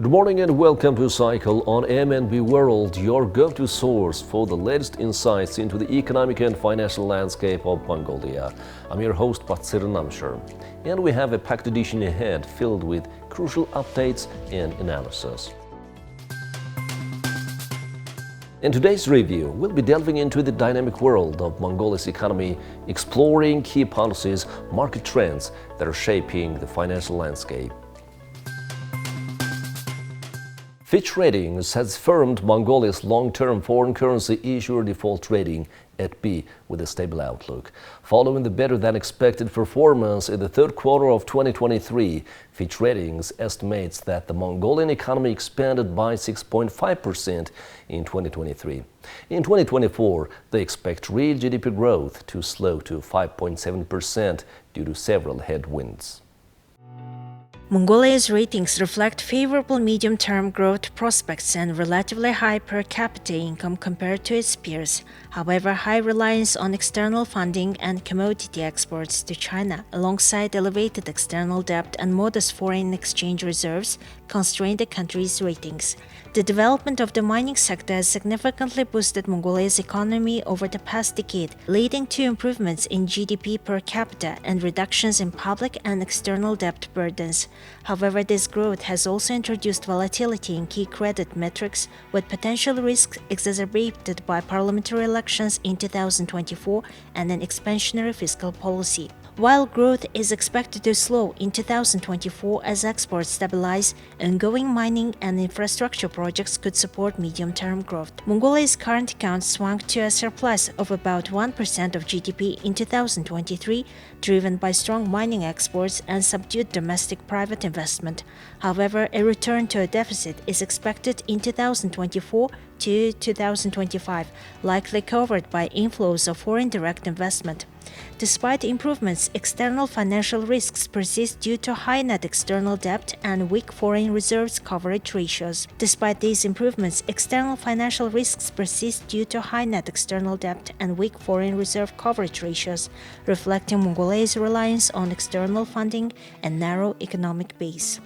Good morning and welcome to Cycle on MNB World, your go-to source for the latest insights into the economic and financial landscape of Mongolia. I'm your host, Patsir Namshar, and we have a packed edition ahead filled with crucial updates and analysis. In today's review, we'll be delving into the dynamic world of Mongolia's economy, exploring key policies, market trends that are shaping the financial landscape. Fitch Ratings has firmed Mongolia's long-term foreign currency issuer default rating at B with a stable outlook. Following the better-than-expected performance in the third quarter of 2023, Fitch Ratings estimates that the Mongolian economy expanded by 6.5% in 2023. In 2024, they expect real GDP growth to slow to 5.7% due to several headwinds. Mongolia's ratings reflect favorable medium-term growth prospects and relatively high per capita income compared to its peers. However, high reliance on external funding and commodity exports to China, alongside elevated external debt and modest foreign exchange reserves, constrain the country's ratings. The development of the mining sector has significantly boosted Mongolia's economy over the past decade, leading to improvements in GDP per capita and reductions in public and external debt burdens. However, this growth has also introduced volatility in key credit metrics, with potential risks exacerbated by parliamentary elections in 2024 and an expansionary fiscal policy. While growth is expected to slow in 2024 as exports stabilize, ongoing mining and infrastructure projects could support medium-term growth. Mongolia's current account swung to a surplus of about 1% of GDP in 2023, driven by strong mining exports and subdued domestic private investment. However, a return to a deficit is expected in 2024 to 2025, likely covered by inflows of foreign direct investment. Despite improvements, external financial risks persist due to high net external debt and weak foreign reserves coverage ratios. Despite these improvements, external financial risks persist due to high net external debt and weak foreign reserve coverage ratios, reflecting Mongolia's reliance on external funding and narrow economic base.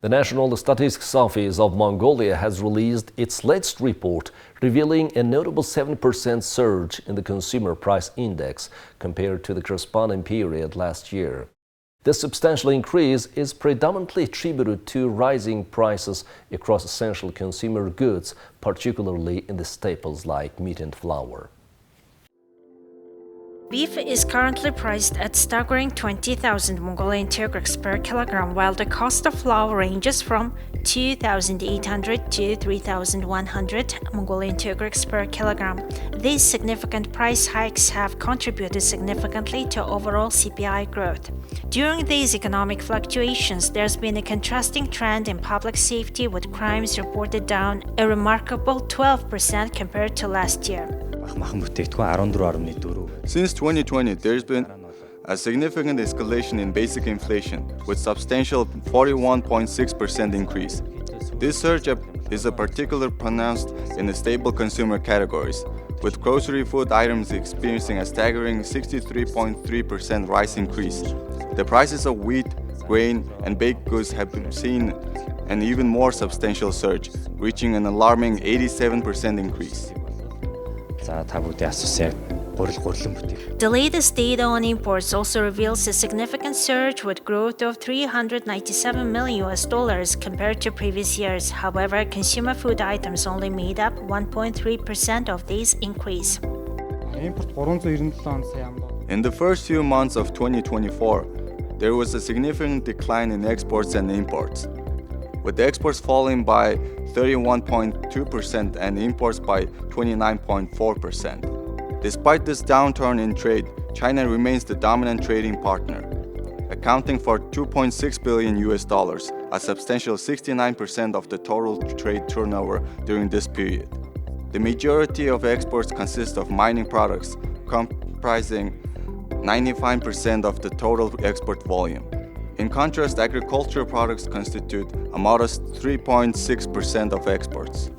The National Statistics Office of Mongolia has released its latest report, revealing a notable 7% surge in the consumer price index compared to the corresponding period last year. This substantial increase is predominantly attributed to rising prices across essential consumer goods, particularly in the staples like meat and flour. Beef is currently priced at staggering 20,000 Mongolian Turkics per kilogram, while the cost of flour ranges from 2,800 to 3,100 Mongolian Turkics per kilogram. These significant price hikes have contributed significantly to overall CPI growth. During these economic fluctuations, there's been a contrasting trend in public safety, with crimes reported down a remarkable 12% compared to last year. Since 2020, there's been a significant escalation in basic inflation, with substantial 41.6% increase. This surge is particularly pronounced in the staple consumer categories, with grocery food items experiencing a staggering 63.3% rise increase. The prices of wheat, grain, and baked goods have seen an even more substantial surge, reaching an alarming 87% increase. The latest data on imports also reveals a significant surge, with growth of $397 million compared to previous years. However, consumer food items only made up 1.3% of this increase. In the first few months of 2024, there was a significant decline in exports and imports, with exports falling by 31.2% and imports by 29.4%. Despite this downturn in trade, China remains the dominant trading partner, accounting for $2.6 billion, a substantial 69% of the total trade turnover during this period. The majority of exports consist of mining products, comprising 95% of the total export volume. In contrast, agricultural products constitute a modest 3.6% of exports.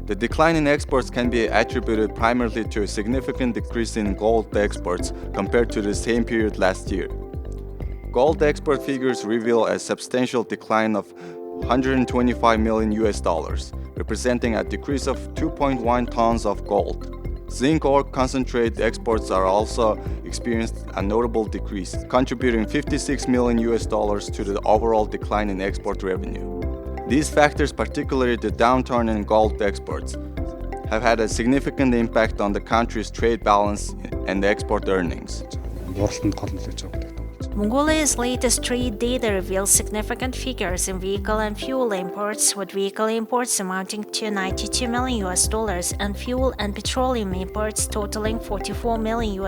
The decline in exports can be attributed primarily to a significant decrease in gold exports compared to the same period last year. Gold export figures reveal a substantial decline of $125 million, representing a decrease of 2.1 tons of gold. Zinc ore concentrate exports are also experienced a notable decrease, contributing $56 million to the overall decline in export revenue. These factors, particularly the downturn in gold exports, have had a significant impact on the country's trade balance and export earnings. Mongolia's latest trade data reveals significant figures in vehicle and fuel imports, with vehicle imports amounting to $92 million and fuel and petroleum imports totaling $44 million.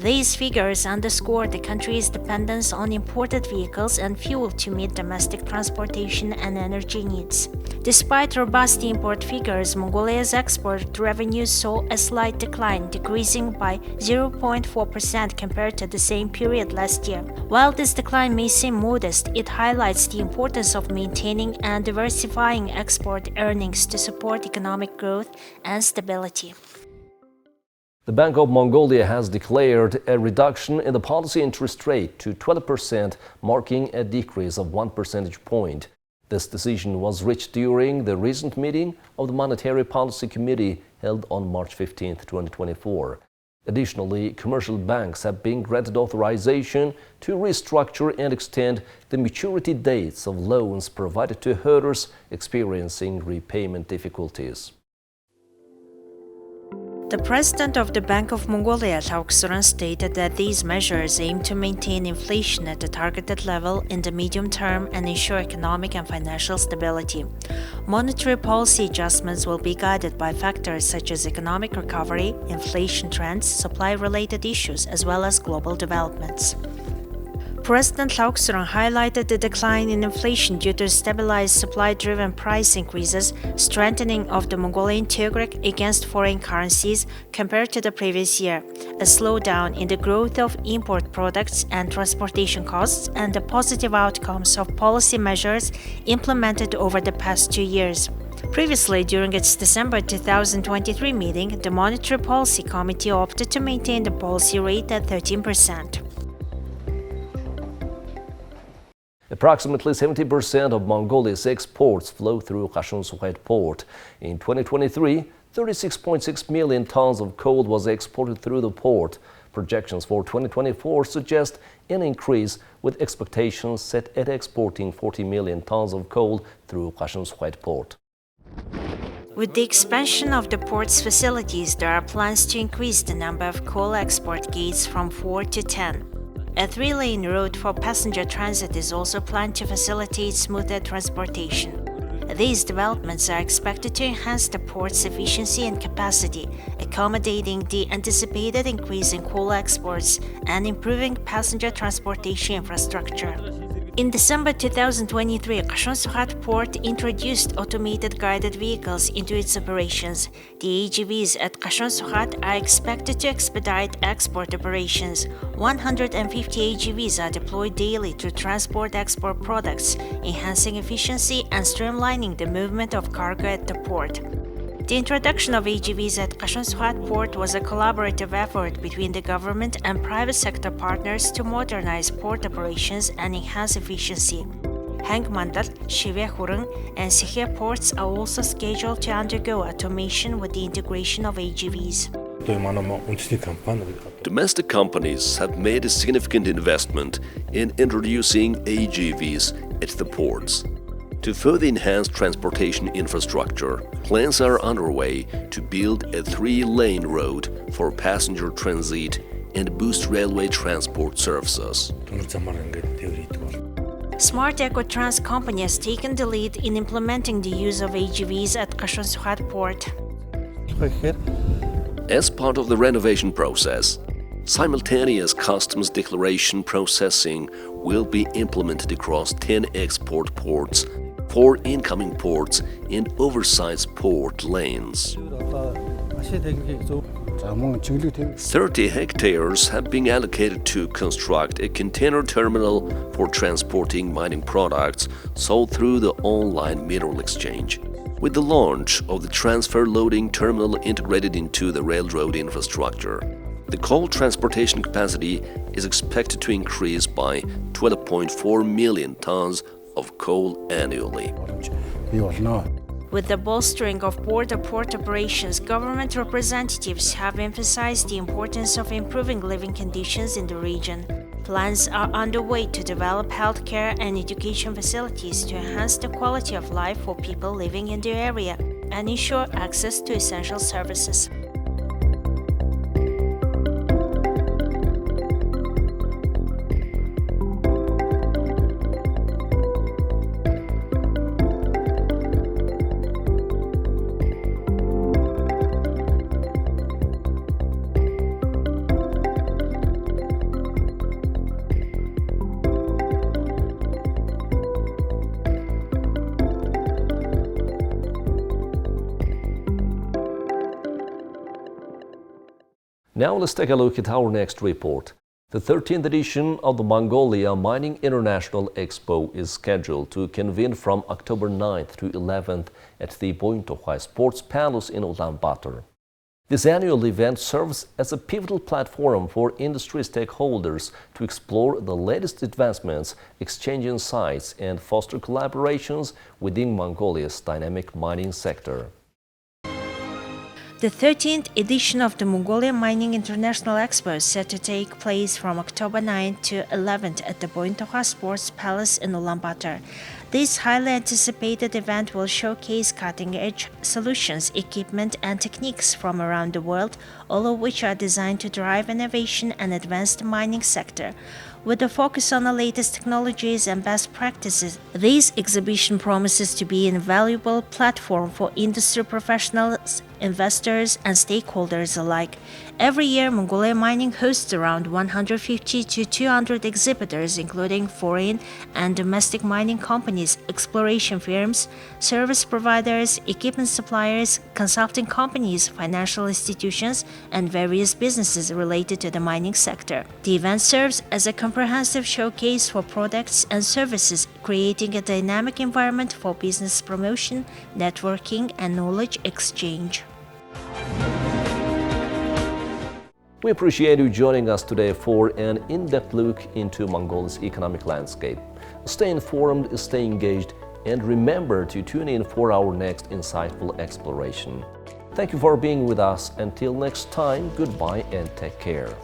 These figures underscore the country's dependence on imported vehicles and fuel to meet domestic transportation and energy needs. Despite robust import figures, Mongolia's export revenues saw a slight decline, decreasing by 0.4% compared to the same period last year. While this decline may seem modest, it highlights the importance of maintaining and diversifying export earnings to support economic growth and stability. The Bank of Mongolia has declared a reduction in the policy interest rate to 12%, marking a decrease of 1 percentage point. This decision was reached during the recent meeting of the Monetary Policy Committee held on March 15, 2024. Additionally, commercial banks have been granted authorization to restructure and extend the maturity dates of loans provided to herders experiencing repayment difficulties. The president of the Bank of Mongolia, stated that these measures aim to maintain inflation at the targeted level in the medium term and ensure economic and financial stability. Monetary policy adjustments will be guided by factors such as economic recovery, inflation trends, supply-related issues, as well as global developments. President Lauksuran highlighted the decline in inflation due to stabilized supply-driven price increases, strengthening of the Mongolian tugrek against foreign currencies compared to the previous year, a slowdown in the growth of import products and transportation costs, and the positive outcomes of policy measures implemented over the past 2 years. Previously, during its December 2023 meeting, the Monetary Policy Committee opted to maintain the policy rate at 13%. Approximately 70% of Mongolia's exports flow through Kashun-Sukhait port. In 2023, 36.6 million tons of coal was exported through the port. Projections for 2024 suggest an increase, with expectations set at exporting 40 million tons of coal through Kashun-Sukhait port. With the expansion of the port's facilities, there are plans to increase the number of coal export gates from 4 to 10. A 3-lane road for passenger transit is also planned to facilitate smoother transportation. These developments are expected to enhance the port's efficiency and capacity, accommodating the anticipated increase in coal exports and improving passenger transportation infrastructure. In December 2023, Kashun-Sukhait port introduced automated guided vehicles into its operations. The AGVs at Kashun-Sukhait are expected to expedite export operations. 150 AGVs are deployed daily to transport export products, enhancing efficiency and streamlining the movement of cargo at the port. The introduction of AGVs at Kashun-Sukhait port was a collaborative effort between the government and private sector partners to modernize port operations and enhance efficiency. Hangmandal, Shivehurung, and Sikhe ports are also scheduled to undergo automation with the integration of AGVs. Domestic companies have made a significant investment in introducing AGVs at the ports. To further enhance transportation infrastructure, plans are underway to build a 3-lane road for passenger transit and boost railway transport services. Smart Ecotrans company has taken the lead in implementing the use of AGVs at Kashun-Sukhait port. As part of the renovation process, simultaneous customs declaration processing will be implemented across 10 export ports, 4 incoming ports, and oversized port lanes. 30 hectares have been allocated to construct a container terminal for transporting mining products sold through the online mineral exchange. with the launch of the transfer loading terminal integrated into the railroad infrastructure. The coal transportation capacity is expected to increase by 12.4 million tons of coal annually. With the bolstering of border port operations, government representatives have emphasized the importance of improving living conditions in the region. Plans are underway to develop healthcare and education facilities to enhance the quality of life for people living in the area and ensure access to essential services. Now let's take a look at our next report. The 13th edition of the Mongolia Mining International Expo is scheduled to convene from October 9th to 11th at the Bointohai Sports Palace in Ulaanbaatar. This annual event serves as a pivotal platform for industry stakeholders to explore the latest advancements, exchange insights, and foster collaborations within Mongolia's dynamic mining sector. The 13th edition of the Mongolian Mining International Expo is set to take place from October 9th to 11th at the Bointohai Sports Palace in Ulaanbaatar. This highly anticipated event will showcase cutting-edge solutions, equipment, and techniques from around the world, all of which are designed to drive innovation and advance the mining sector. With a focus on the latest technologies and best practices, this exhibition promises to be an invaluable platform for industry professionals, investors, and stakeholders alike. Every year, Mongolia Mining hosts around 150 to 200 exhibitors, including foreign and domestic mining companies, exploration firms, service providers, equipment suppliers, consulting companies, financial institutions, and various businesses related to the mining sector. The event serves as a comprehensive showcase for products and services, creating a dynamic environment for business promotion, networking, and knowledge exchange. We appreciate you joining us today for an in-depth look into Mongolia's economic landscape. Stay informed, stay engaged, and remember to tune in for our next insightful exploration. Thank you for being with us. Until next time, goodbye and take care.